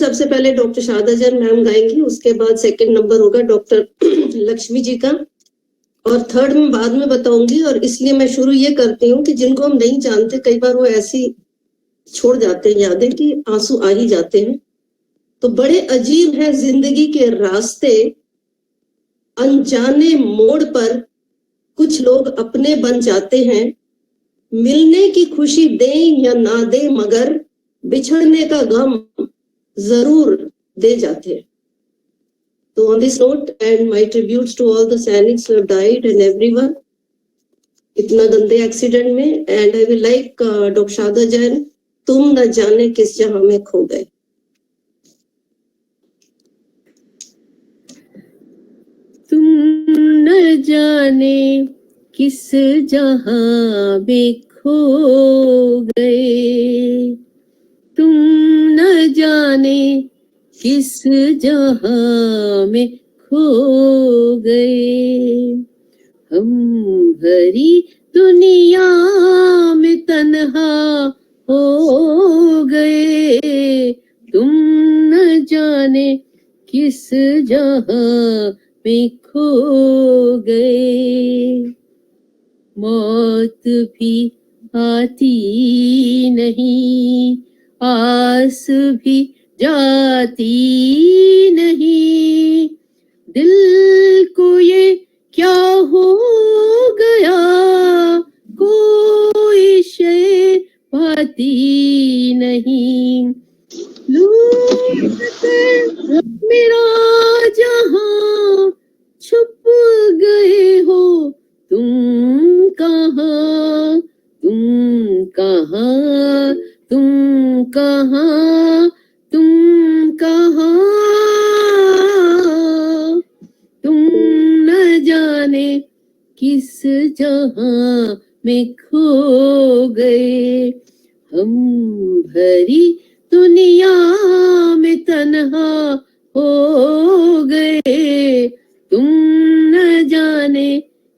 सबसे पहले doctor Sharda Jain ma'am गाएंगी, उसके बाद सेकंड नंबर होगा डॉक्टर लक्ष्मी जी का, और थर्ड में बाद में बताऊंगी। और इसलिए मैं शुरू ये करती हूँ कि जिनको हम नहीं जानते कई बार वो ऐसी छोड़ जाते हैं यादें कि आंसू आ ही जाते हैं। तो बड़े अजीब है जिंदगी के रास्ते, अनजाने मोड़ पर कुछ लोग अपने बन जाते हैं। मिलने की खुशी दें या ना दें, मगर बिछड़ने का गम जरूर दे जाते हैं। तो on this note, and my tributes to all the Sainiks who have died and everyone इतना गंदे एक्सीडेंट में। And I will like doctor Sharda Jain, तुम न जाने किस जहां में खो गए। तुम न जाने किस जहां में खो गए, तुम न जाने किस जहां में खो गए। हम भरी दुनिया में तन्हा हो गए, तुम न जाने किस जहां में खो गए। मौत भी आती नहीं, आस भी जाती नहीं, दिल को ये क्या हो गया, कोई शय भाती नहीं। लूट कर मेरा जहां छुप गए हो, तुम कहाँ, तुम कहाँ, तुम कहाँ, तुम कहाँ। तुम न जाने किस जहां में खो गए। हम भरी दुनिया में तन्हा हो गए, तुम न जाने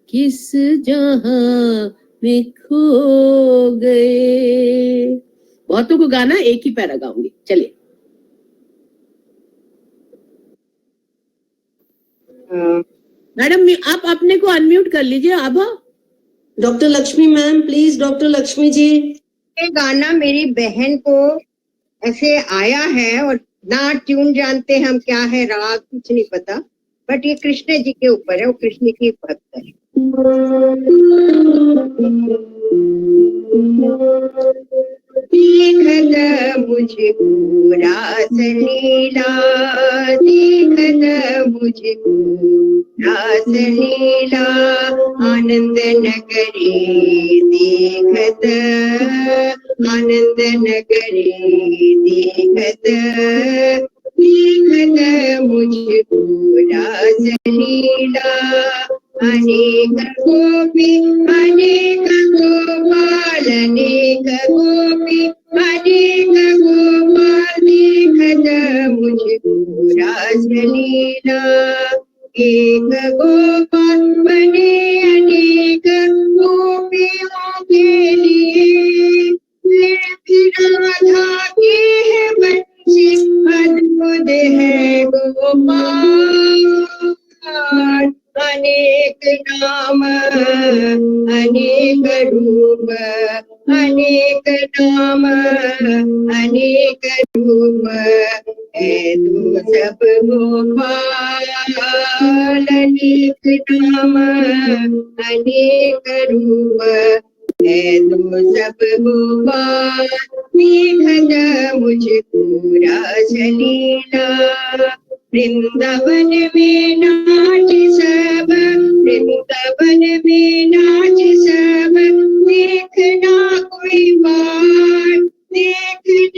किस जहां में खो गए। बहुतों को गाना एक ही पैरा गाऊंगी, चलिए। मैडम आप अपने को अनम्यूट कर लीजिए। Abha. Doctor Lakshmi ma'am please, doctor Lakshmi ji. ये गाना मेरी बहन को ऐसे आया है और ना ट्यून जानते हम क्या है, राग कुछ नहीं पता, बट ये कृष्ण जी के ऊपर है, वो कृष्ण की भक्त है। देखत मुझको रास लीला, देखत मुझको रास लीला, आनंद नगरी देखत, आनंद नगरी देखत, देखत मुझको रास लीला, अनेक गोपी अनेक गोपाल, अनेक गोपी अनेक गोपाल, देखत मुझको रास लीला। एक गोपाल बने अनेक गोपियों के लिए, फिर राधा के है बंसी, अद्भुत है गोपाल। अनेक नाम अनेक रूप, अनेक नाम अनेक रूप, है तू सब गोपाल। अनेक नाम अनेक रूप, है तू सब गोपाल। देखत मुझको रास लीला, वृंदावन में नाच सब, वृंदावन में नाच सब, देखना कोई बात, देखने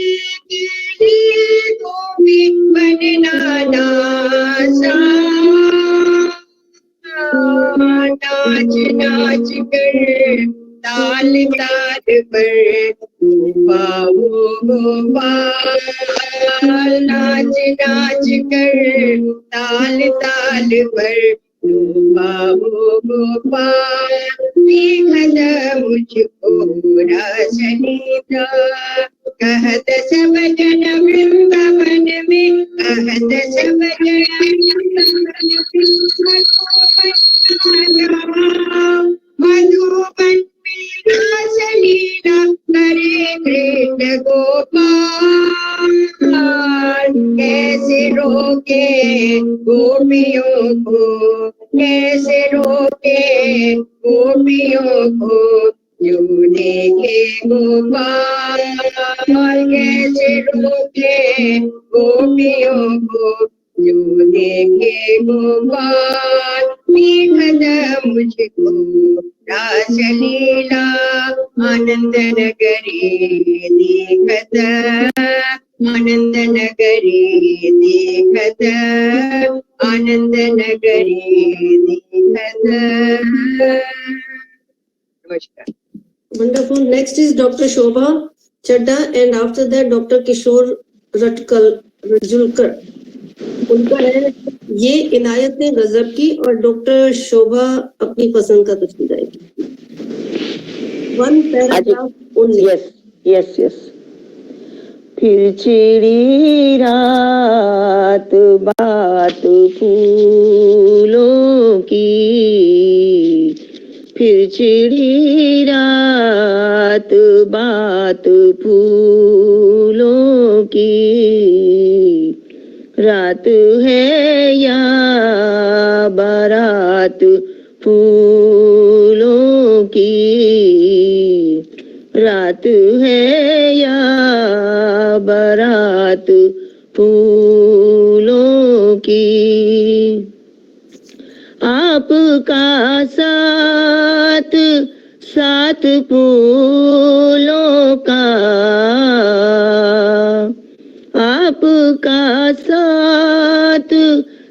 के लिए गोपी बनना नासा। नाच नाच कर ताल ताल पर पाओ गोपाल, नाच नाच कर ताल ताल पर पाओ गोपाल। देखत मुझको रास लीला, कहत सब जन वृंदावन में, कहत सब जन मधुबन में रास लीला करे कृष्ण गोपाल। कैसे रोके गोपियों को, कैसे रोके गोपियों को, यूं देखे गोपाल। कैसे रोके गोपियों को, यूं देखे गोपाल। देखत मुझको रास लीला आनंद नगरी देखत, आनंद नगरी देखत, आनंद नगरी देखत। नमस्कार। Wonderful. Next is Dr. Shobha Chadda, and after that Dr. Kishore Rajulkar. उनका है ये इनायत ने गजब की, और डॉक्टर शोभा अपनी पसंद का कुछ गाएगी। One paragraph only. Yes. फिर चिड़ी रात बात फूलों की, फिर चिड़ी रात बात फूलों की। रात है या बारात फूलों की, रात है या बारात फूलों की। आपका साथ साथ फूलों का, आपका साथ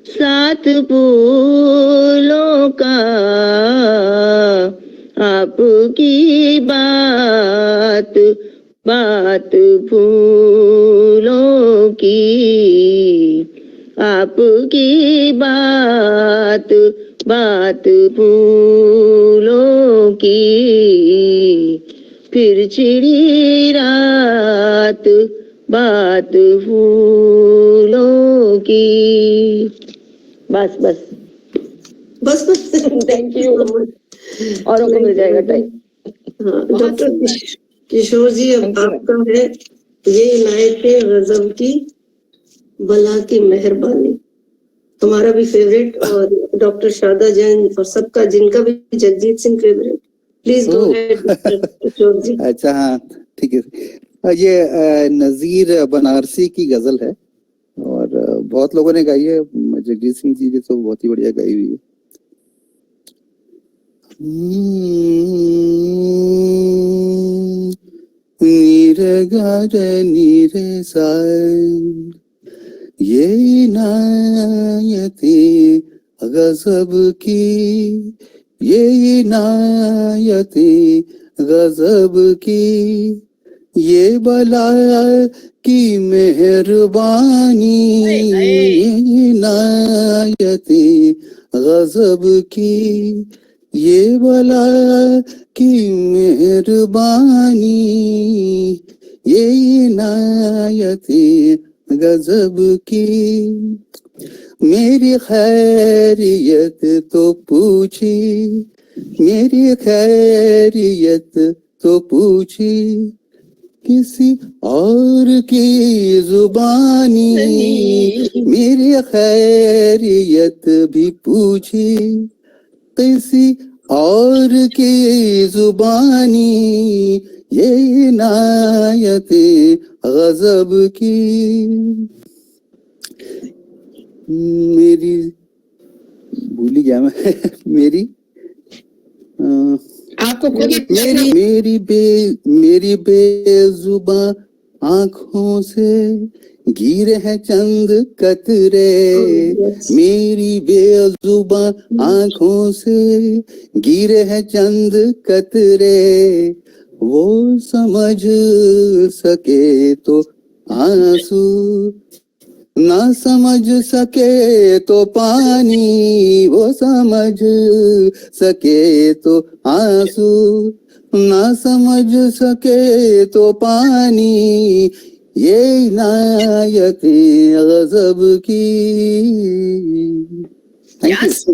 साथ फूलों का। आपकी बात बात फूलों की, आपकी बात बात फूलों की। फिर छिड़ी रात बात फूलों की। बस बस बस थैंक यू। और को मिल जाएगा टाइम। हाँ, डॉक्टर किशोर जी, अब आपका है ये इनायत गजब की बला की मेहरबानी, हमारा भी फेवरेट, और डॉक्टर शारदा जैन और सबका, जिनका भी Jagjit Singh favourite. Please go ahead Kishore ji. अच्छा, हाँ ठीक है। ये नजीर बनारसी की गजल है और बहुत लोगों ने गाई है। जगजीत सिंह जी ने तो बहुत ही बढ़िया गाई हुई है। नीरे गारे नीरे सा, ये इनायती गजब की, ये इनायती गजब की, ये बला की मेहरबानी, ये इनायती गजब की, ये बला की मेहरबानी, ये इनायती गजब की। मेरी खैरियत तो पूछी, मेरी खैरियत तो पूछी, किसी और की जुबानी, मेरी खैरियत भी पूछी, किसी और की जुबानी, ये इनायत गजब की। मेरी भूल ही गया मैं मेरी आपको खुद मेरी बेजुबा आंखों से गिरे हैं चंद कतरे, मेरी बेजुबा आंखों से गिरे हैं चंद कतरे, वो समझ सके तो आंसू ना समझ सके तो पानी, वो समझ सके तो आंसू, ना समझ सके तो पानी, ये नायक गजब की। Thank you. यस,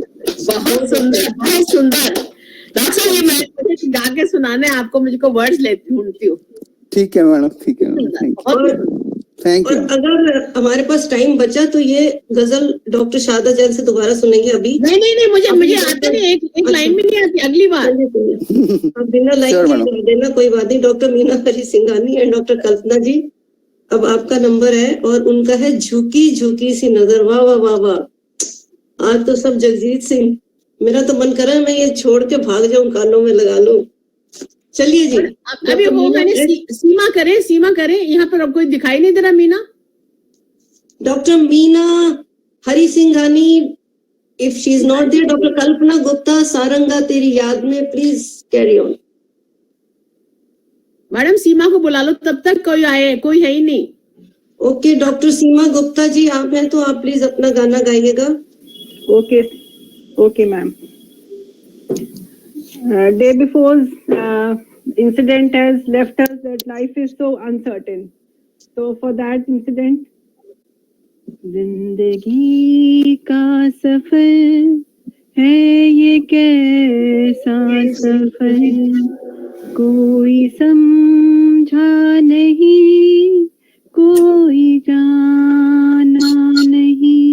बहुत सुंदर, बहुत सुंदर। डॉक्टर साहब, ये मैं मुझे गा के सुनाने आपको, मुझको वर्ड्स लेती ढूंढती हूँ। ठीक है मैडम, ठीक है मैडम, थैंक यू, बहुत थैंक और यू। अगर हमारे पास टाइम बचा तो ये गजल डॉक्टर शारदा जैन से दोबारा सुनेंगे अभी। नहीं नहीं नहीं, मुझे आता नहीं, एक लाइन भी नहीं आती, अगली बार। अब बिना लाइन Sure, के madam. गा देना, कोई बात नहीं। Doctor Meena Hari Singhani and doctor Kalpana ji, अब आपका नंबर है और उनका है झुकी झुकी सी नजर। वाह वाह वाह वाह, आज तो सब जगजीत सिंह। मेरा तो मन कर रहा है मैं ये छोड़ के भाग जाऊं, कानों में लगा लूं। चलिए जी। अभी वो मैंने सीमा करें, यहाँ पर अब कोई दिखाई नहीं दे रहा। Meena, doctor Meena Hari Singhani, if she is not there, doctor Kalpana Gupta, सारंगा तेरी याद में, please carry on. Madam Seema को बुला लो, तब तक कोई है ही नहीं। ओके, डॉक्टर सीमा गुप्ता जी आप हैं तो आप प्लीज अपना गाना गाइएगा। Okay, ma'am. Day before's incident has left us that life is so uncertain. So for that incident, जिंदगी का सफर है ये कैसा सफर, कोई समझा नहीं, कोई जाना नहीं।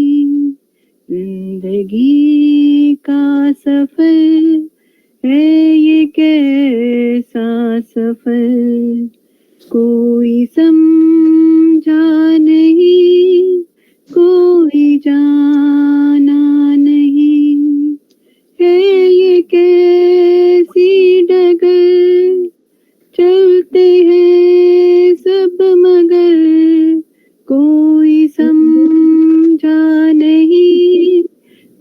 जिंदगी का सफर है ये कैसा सफर, कोई समझा नहीं, कोई जाना नहीं। है ये कैसी डगर, चलते हैं सब मगर, कोई समझा नहीं,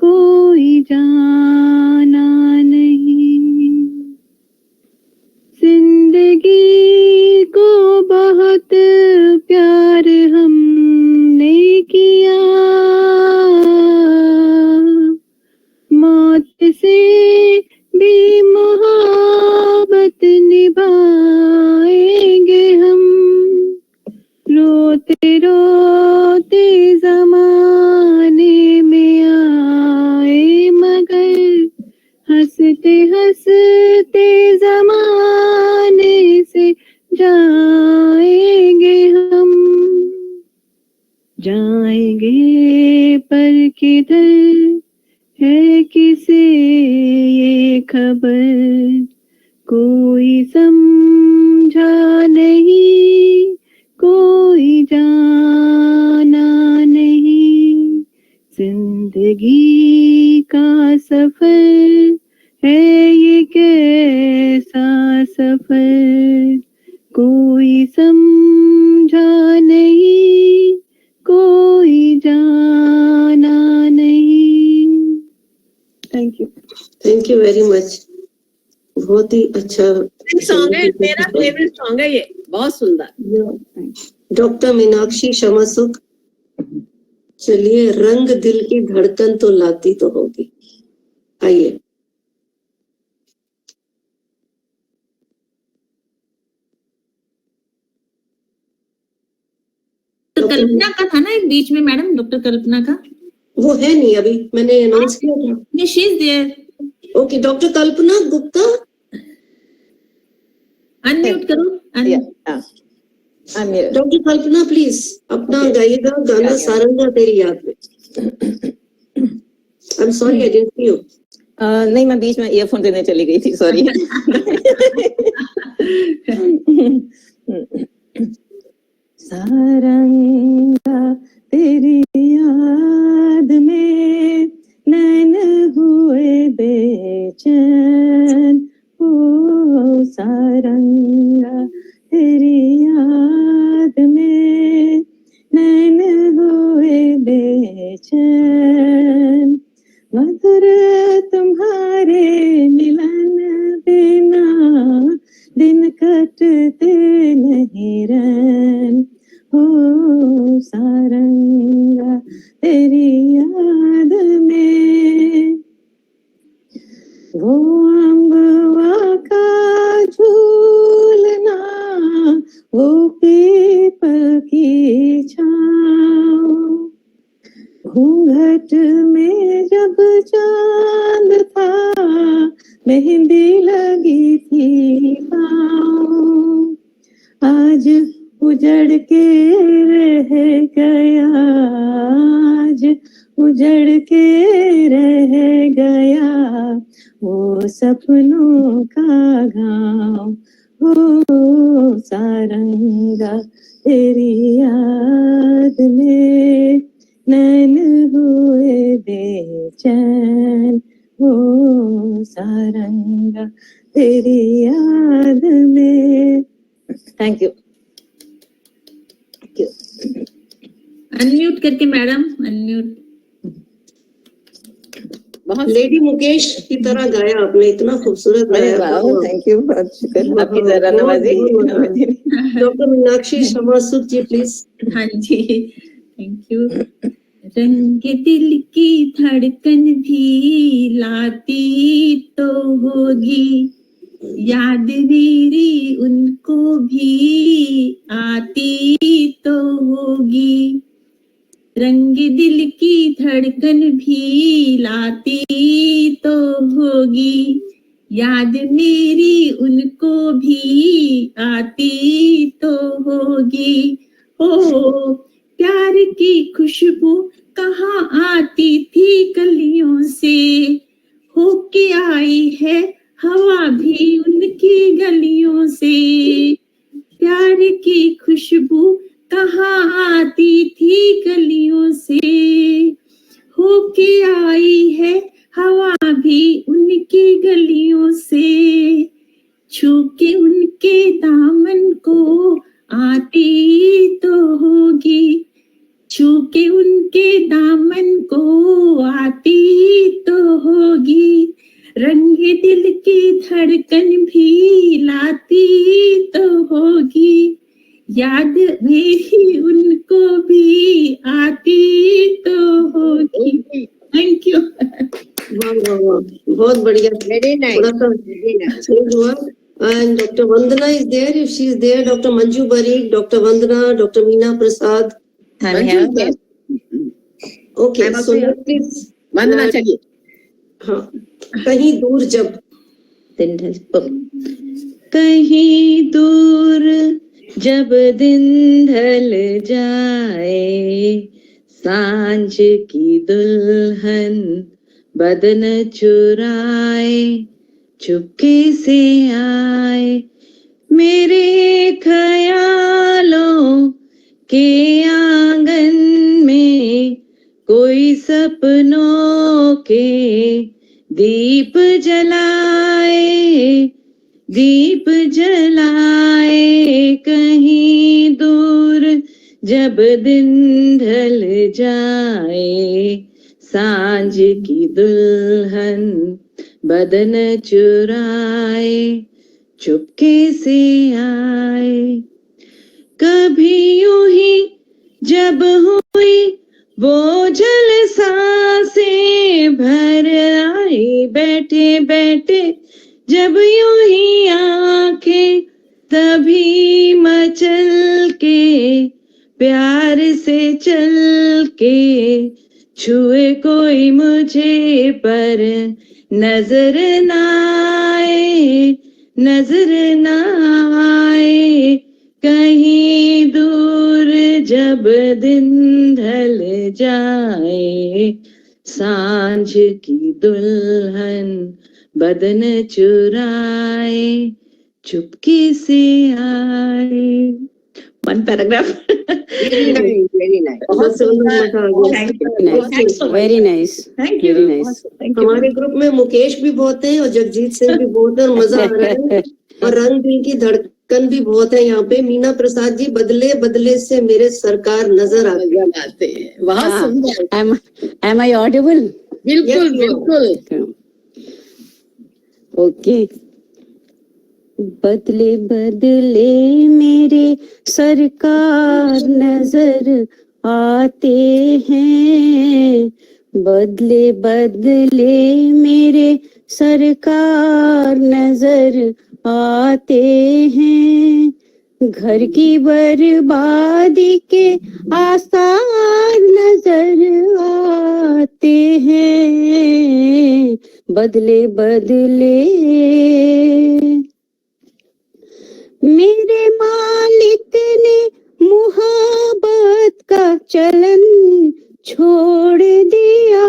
कोई जाना नहीं। जिंदगी को बहुत प्यार हमने किया, मौत से भी मोहब्बत निभाएंगे हम। रोते रोते जमाने में आए मगर, हंसते हंसते जमाने से जाएंगे हम। जाएंगे पर किधर है किसे ये खबर, कोई समझा नहीं, कोई जाना नहीं। जिंदगी का सफर है ये कैसा सफर, कोई समझा नहीं, कोई जाना नहीं। Thank you. Thank you very much, बहुत ही अच्छा सॉन्ग है, मेरा फेवरेट सॉन्ग है ये, बहुत सुंदर। डॉक्टर मीनाक्षी क्षमा सुख। चलिए, रंग दिल की धड़कन तो लाती तो होगी, आइए। तो कल्पना का था ना एक बीच में मैडम, डॉक्टर कल्पना का। वो है नहीं, अभी मैंने अनाउंस किया था। She is there. Okay, doctor Kalpana Gupta, unmute करो। डॉक्टर कल्पना प्लीज अपना गाइएगा गाना सारंगा तेरी याद में। I am sorry I didn't see you. नहीं, मैं बीच में ईयरफोन देने चली गई थी, सॉरी। सारंगा तेरी याद में नैन हुए बेचैन, ओ सारंगा तेरी याद में नैन हुए बेचैन, मधुर तुम्हारे मिलन बिना दिन कटते नहीं रैन, ओ सारंगा में जब चांद था, मेहंदी लगी थी पाँव, आज उजड़ के रह गया, आज उजड़ के रह गया वो सपनों का गाँव। हो सारंगा तेरी याद में नैन हुए बेचैन, हो सारंगा तेरी याद में। Thank you. अनम्यूट करके मैडम, अनम्यूट। बहुत लेडी मुकेश की तरह गाया आपने, इतना खूबसूरत अरे गाया। वाह, थैंक यू, बहुत शुक्र आपकी जरा नवाजी। Doctor Meenakshi शर्मा-सुद ji please. हाँ जी, थैंक यू। रंग दिल की धड़कन भी लाती तो होगी, याद मेरी उनको भी आती तो होगी। रंग दिल की धड़कन भी लाती तो होगी, याद मेरी उनको भी आती तो होगी। ओ प्यार की खुशबू कहाँ आती थी गलियों से, होके आई है हवा भी उनकी गलियों से। प्यार की खुशबू कहाँ आती थी गलियों से, होके आई है हवा भी उनकी गलियों से। छू के उनके दामन को आती तो होगी, छू के उनके दामन को आती तो होगी। रंग दिल की धड़कन भी लाती तो होगी, याद मेरी उनको भी आती तो होगी। Thank you. वाह वाह वाह, बहुत बढ़िया। वेरी नाइस, थोड़ा सा वेरी नाइस। चेंज हुआ। And Dr. Vandana is there, if she is there, Dr. Manju Barik, Dr. Vandana, Dr. Meena Prasad. I'm here. Okay, I'm so also here. please. वंदना चलिए। हाँ, कहीं दूर जब। दिन ढल, कहीं दूर जब दिन ढल जाए, सांझ की दुल्हन बदन चुराए, चुपके से आए मेरे ख्यालों के आंगन में, कोई सपनों के दीप जलाए, दीप जलाए। कहीं दूर जब दिन ढल जाए, सांझ की दुल्हन बदन चुराए, चुपके से आए। कभी यूं ही जब हुई बोझल सांसें भर आई, बैठे बैठे जब यूं ही आंखें तभी मचल के, प्यार से चल के छुए कोई मुझे पर नजर न आए, नजर न आए। कहीं दूर जब दिन ढल जाए, सांझ की दुल्हन बदन चुराए, चुपके से आए। One paragraph. Very nice, very nice. बहुत सुंदर, मजा आ गया। Very nice, thank you. Very nice. हमारे ग्रुप में मुकेश भी बहुत है और जगजीत सिंह भी बहुत है और मजा आ रहा है। और रंग दिल की धड़कन भी बहुत है यहाँ पे। मीना प्रसाद जी, बदले बदले से मेरे सरकार नजर आते हैं। बहुत सुंदर। Am I audible? बिल्कुल Yes, you are. बिल्कुल। ओके। बदले बदले मेरे सरकार नजर आते हैं, बदले बदले मेरे सरकार नजर आते हैं। घर की बर्बादी के आसार नजर आते हैं, बदले बदले मेरे मालिक ने मुहब्बत का चलन छोड़ दिया,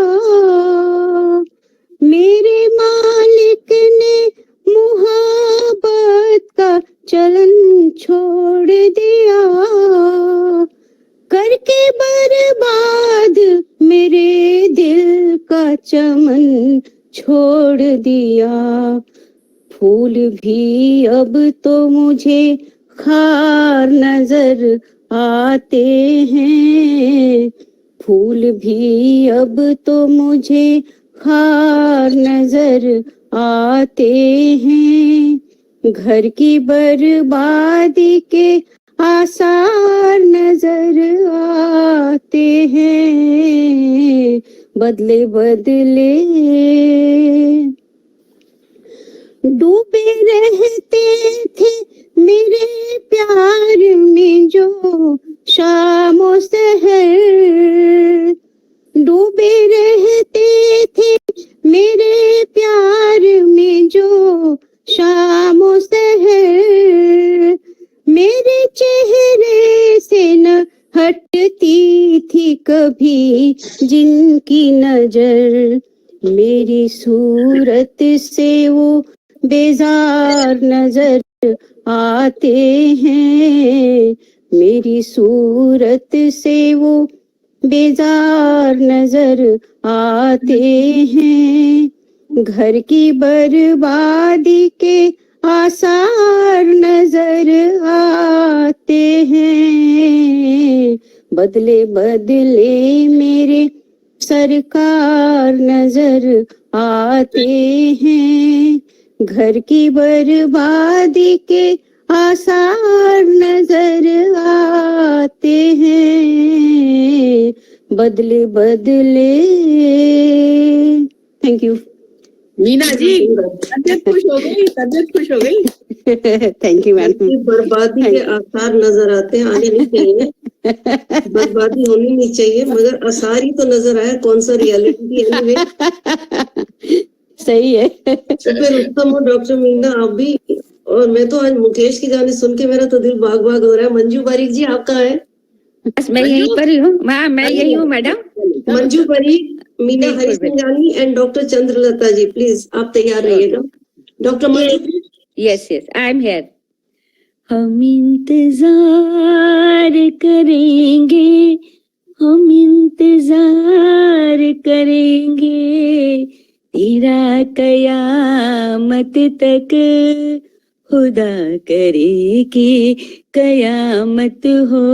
मेरे मालिक ने मुहब्बत का चलन छोड़ दिया, करके बर्बाद मेरे दिल का चमन छोड़ दिया। फूल भी अब तो मुझे खार नजर आते हैं, फूल भी अब तो मुझे खार नजर आते हैं, घर की बर्बादी के आसार नजर आते हैं, बदले बदले डूबे रहते थे मेरे प्यार में जो शामो सहर, डूबे रहते थे मेरे प्यार में जो शामो सहर, मेरे चेहरे से न हटती थी कभी जिनकी नजर, मेरी सूरत से वो बेजार नजर आते हैं, मेरी सूरत से वो बेजार नजर आते हैं, घर की बर्बादी के आसार नजर आते हैं, बदले बदले मेरे सरकार नजर आते हैं, घर की बर्बादी के आसार नजर आते हैं, बदले बदले। Thank you. मीना जी तबियत खुश हो गई, तबियत खुश हो गई। Thank you madam. बर्बादी के आसार नजर आते हैं, आने नहीं चाहिए, बर्बादी होनी नहीं चाहिए, मगर आसार ही तो नजर आया, कौन सा रियलिटी एनीवे। सही है। फिर उत्तम हो डॉक्टर मीना, आप भी। और मैं तो आज मुकेश के गाने सुन के मेरा तो दिल बाग बाग हो रहा है। मंजू बारीक जी आप कहाँ हैं? बस मैं यहीं पर ही हूँ, मैं यही हूँ madam. Manju Bareek, Meena Harisinghani and doctor Chandralata ji, please आप तैयार रहिएगा। Doctor Manju. Yes yes I am here. हम इंतजार करेंगे, हम इंतजार करेंगे, तेरा कयामत तक, खुदा करे कि कयामत हो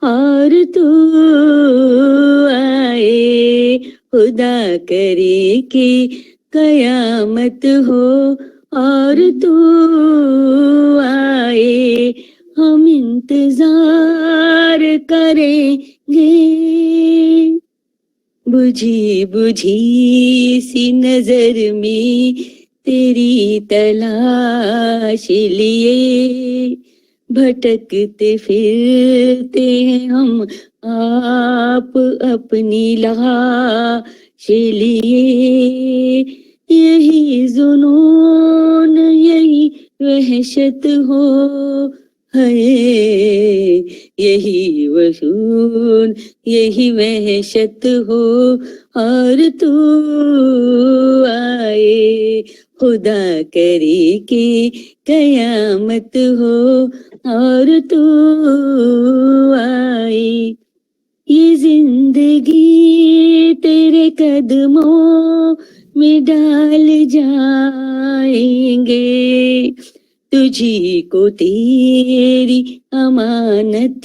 और तू आए, खुदा करे कि कयामत हो और तू आए, हम इंतजार करेंगे। बुझी बुझी सी नजर में तेरी तलाश लिए, भटकते फिरते हैं हम आप अपनी लाश लिए, यही जुनून यही वहशत हो है, यही वसून यही वहशत हो और तू आए, खुदा करे कि कयामत हो और तू आए। ये जिंदगी तेरे कदमों में डाल जाएंगे, तुझी को तेरी अमानत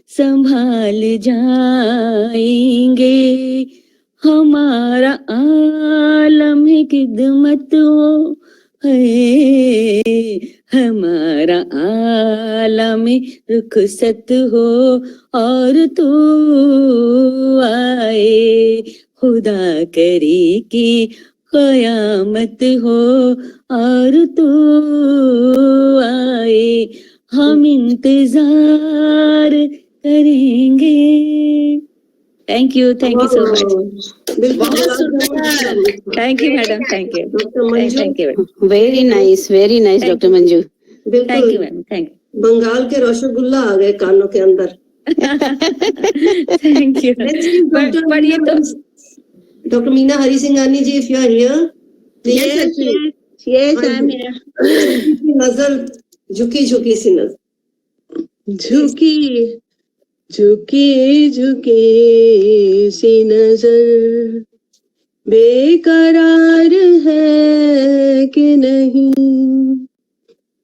संभाल जाएंगे, हमारा आलम है खिदमत हो है, हमारा आलम रुखसत हो और तू आए, खुदा करे कि कयामत हो और तू आए, हम इंतजार करेंगे। Thank you so much. बिल्कुल बहुत सुंदर। Thank you madam, thank you, doctor Manju, thank you, very nice Thank doctor Manju. Thank बिल्कुल यू मैडम, थैंक बंगाल के रसगुल्ला आ गए कानों के अंदर। Thank you. Let's give पर ये तो Dr. Meena Harisinghani ji, if you are here, Yes, Yes, I am here. नजर झुकी सी नजर। झुकी झुकी झुकी सी नजर बेकरार है कि नहीं,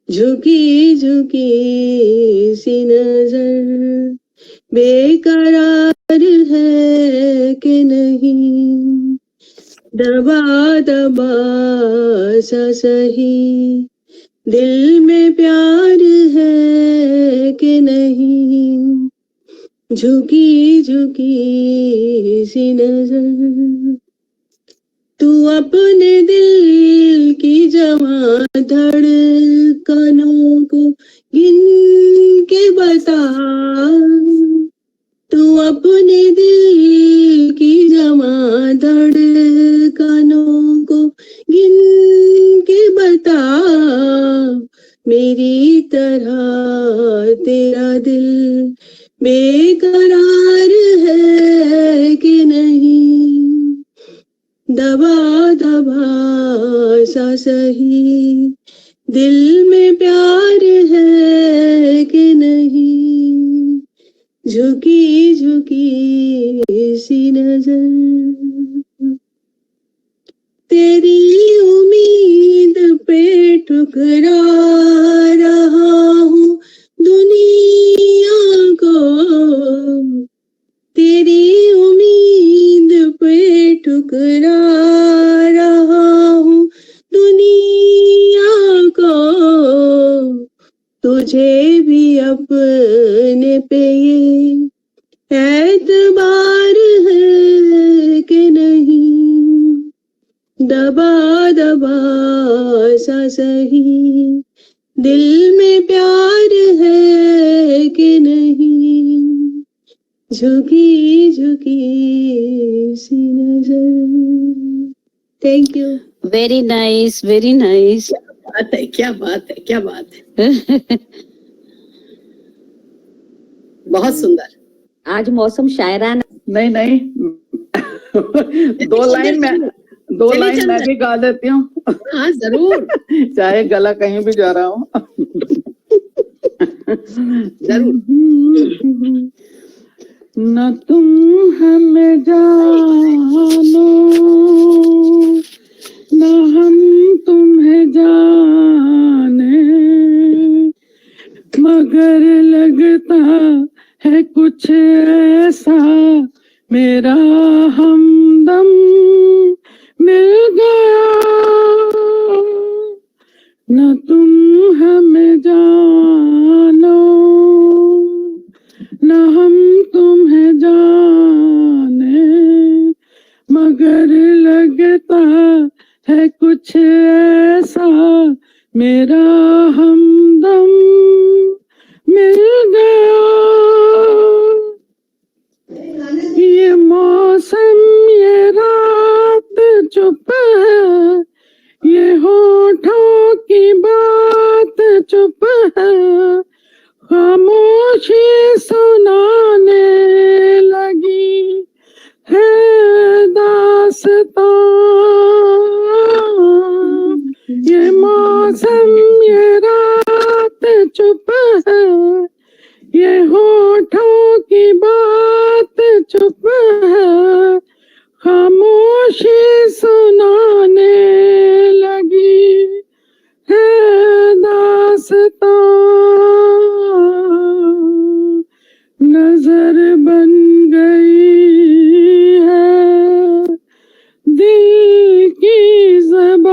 झुकी झुकी सी नजर बेकरार है कि नहीं, दबा दबा सा सही दिल में प्यार है कि नहीं, झुकी झुकी सी नजर। तू अपने दिल की जवां धड़कनों को गिन के बता, तू अपने दिल की जवां धड़कनों को गिन के बता, मेरी तरह तेरा दिल बेकरार है कि नहीं, दबा दबा सा सही दिल में प्यार है कि नहीं, झुकी झुकी सी नजर। तेरी उम्मीद पे ठुकरा रहा हूँ दुनिया को, तेरी उम्मीद पे ठुकरा रहा हूँ दुनिया को, तुझे भी अपने पे ये एतबार है कि नहीं, दबा दबा सा सही दिल में प्यार है कि नहीं, झुकी झुकी सी नजर। Thank you. वेरी नाइस क्या बात है। बहुत सुंदर। आज मौसम शायराना। नहीं दो लाइन मैं भी गा देती हूँ। हाँ जरूर चाहे गला कहीं भी जा रहा हूँ। जरूर। न तुम हमें जानो न हम तुम्हें जाने, मगर लगता है कुछ ऐसा मेरा हमदम मिल गया, न तुम हमें जानो न हम तुम्हें जाने, मगर लगता है कुछ ऐसा मेरा हमदम मिल गया, ये मौसम ये रात चुप है, ये होठों की बात चुप है, खामोशी सुनाने लगी है दास्तां, ये मौसम ये रात चुप है, ये होठों की बात चुप है, खामोशी सुनाने लगी है दास्तां, नजर बन गई है दिल की ज़बान,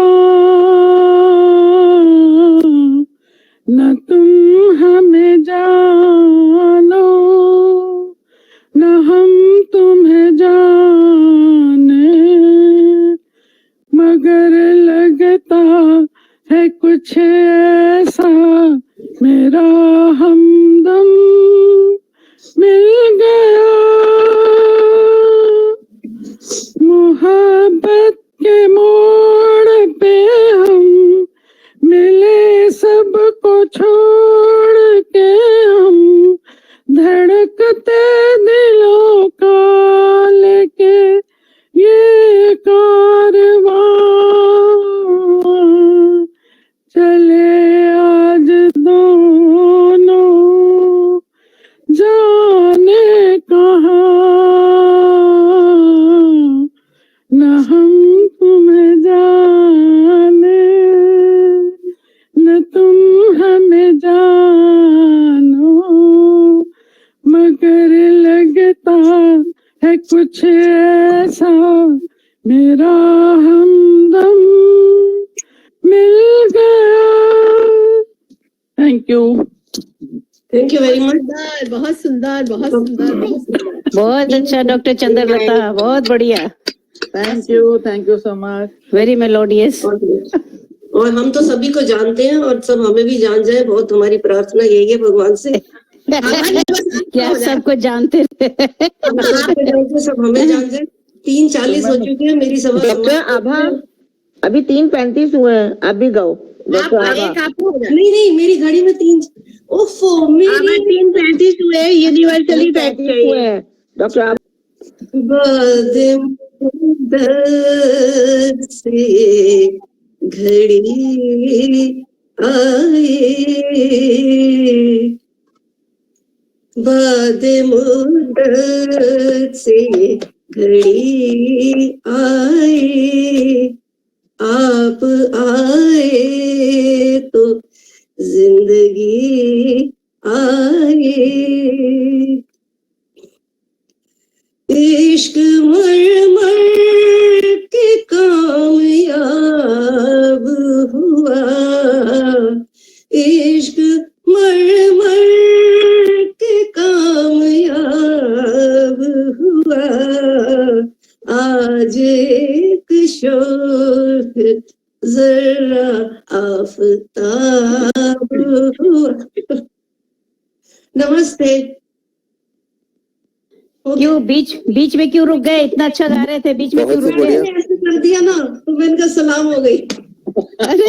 न तुम हमें जानो न हम तुम्हें जाने, मगर लगता है कुछ ऐसा मेरा हमदम मिल गया, मोहब्बत के मोड़ पे हम मिले, सबको छोड़ के हम धड़कते दिलों का लेके ये कारवां चले आज दोनों जाने कहाँ, न हम तुम्हें जाने न तुम हमें जानो, मगर लगता है कुछ ऐसा मेरा हमदम मिल गया। Thank you. Thank you very much. सुंदर, बहुत सुंदर, बहुत सुंदर, बहुत सुंदर। बहुत अच्छा डॉक्टर चंद्रलता, बहुत बढ़िया, thank you so much. Very melodious. और हम तो सभी को जानते हैं और सब हमें भी जान जाए, बहुत हमारी प्रार्थना यही है भगवान से। क्या सबको जानते थे? सब हमें जान जाए। 3:40 हो चुके हैं, मेरी सभा डॉक्टर आभा अभी 3:35 हुए हैं, आप भी गाओ डॉक्टर आभा। एक आपको हो जाए। नहीं मेरी घड़ी में 3। ओफो, मेरी 3:35 हुए, यूनिवर्सली फैक्ट हुए हैं डॉक्टर आभा। बदमुद्दत से घड़ी आए, बदमुद्दत से घड़ी आए, आप आए तो जिंदगी आए, इश्क मर मर के कामयाब हुआ, इश्क मर मर के कामयाब हुआ, आज एक शौक जरा आफताब हुआ। नमस्ते। क्यों बीच में क्यों रुक गए? इतना अच्छा गा रहे थे, बीच में क्यों बहुत रुक ही गए? बढ़िया। मैंने ऐसे कर दिया ना तो मैं इनका सलाम हो गई। अरे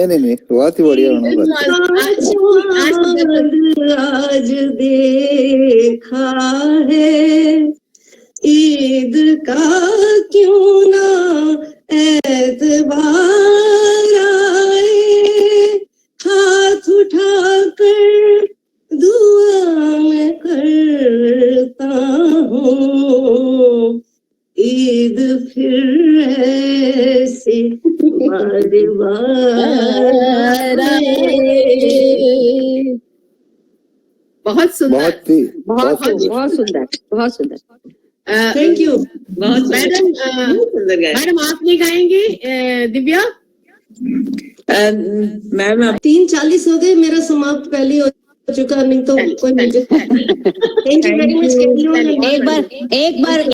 नहीं बहुत ही बढ़िया उन्होंने आज देखा है, ईद का क्यों ना एतबार आए, हाथ उठाकर दुआ मैं करता हूँ, ईद फिर ऐसे बार बार आए। बहुत सुंदर। बहुत सुंदर, बहुत सुंदर। Thank you. मैडम मैडम आप नहीं गाएंगे दिव्या? मैम 3:40 हो गए, मेरा समाप्त पहले हो चुका, नहीं तो कोई मुझे। Thank you very much. एक बार